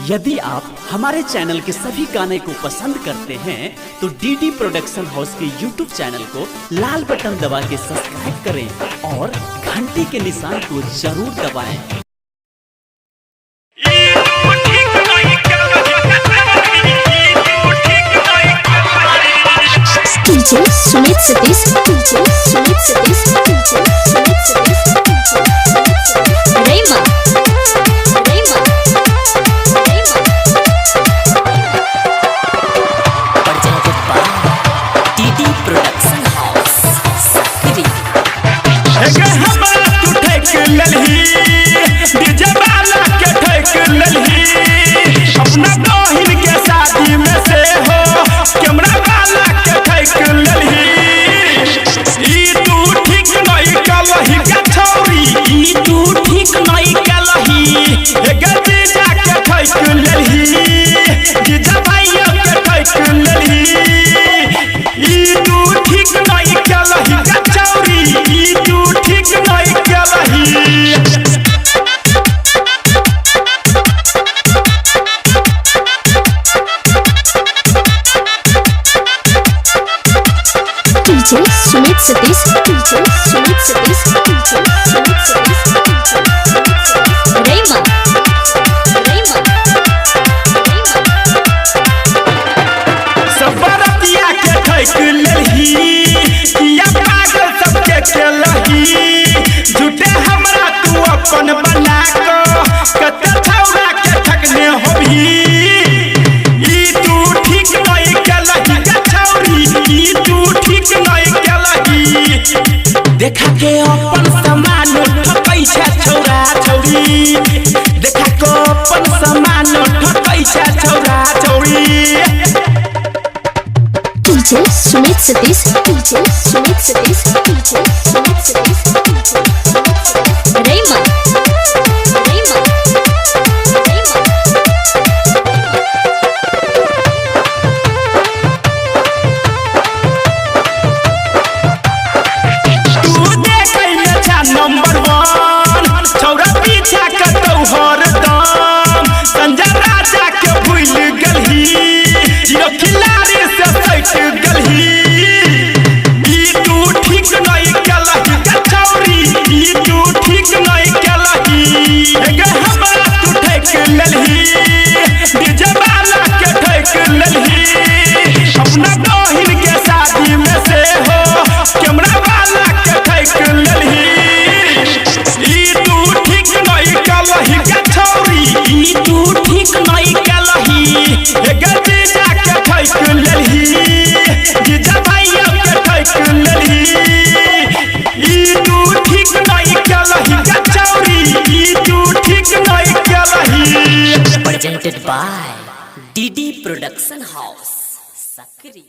यदि आप हमारे चैनल के सभी गाने को पसंद करते हैं तो डीडी प्रोडक्शन हाउस के यूट्यूब चैनल को लाल बटन दबा के सब्सक्राइब करें और घंटी के निशान को जरूर दबाएं। DJ Sumit Satish, DJ Sumit Satish, DJ Sumit Satish, Rema, Rema, Rema. Presented by DD Production House, Sakri. अगर हमारा तू ठेक ललही, डीजे वाला के ठेक ललही, अपना दोहिन के शादी में से हो, कैमरा वाला के ठेक ललही। ई तू ठीक नहीं कलही के छोरी, ई तू ठीक नहीं कलही। अगर जीजा के ठेक ललही, जीजा भैया के ठेक ललही। ई तू ठीक नहीं कलही के छोरी, ई तू ठीक नहीं कलही। DJ Sumit Satish, DJ Sumit Satish, DJ Sumit Satish, Rema, Rema, Rema. सब बरतिया के ठेक लही, किया पागल सबके केलही। झूठे हमरा तू अपन बना को, कते छौरा के ठगने होभी। ई तू ठीक नहीं केलही के छौरी, ई तू ठीक नहीं केलही। देखा के अपन सामान ठकै छै छौरा छौरी, देखा के अपन सामान ठकै छै छौरा छौरी। DJ Sumit Satish, DJ Sumit Satish, DJ Sumit Satish, Rema, Rema, Rema. तू देखै में छा नंबर 1, छौरा पीछा कतौ हरदम। संजय राजा के भूल गलही, जियो खिलाड़ी से सट गलही। ई तू ठीक नहीं कलही के छौरी, ई तू ठीक नहीं कलही। अगर हमरा तू ठेक ललही, डीजे वाला के ठेक ललही। अपना दोहिन के शादी में से हो, कैमरा वाला के ठेक ललही। ई तू ठीक नहीं कलही के छौरी, ई तू ठीक नहीं कलही। अगर जीजा के ठेक ललही, जीजा भैया के ठेक ललही। ई तू ठीक नहीं कलही के छौरी, ई तू ठीक नहीं कलही। Presented by DD Production House, Sakri.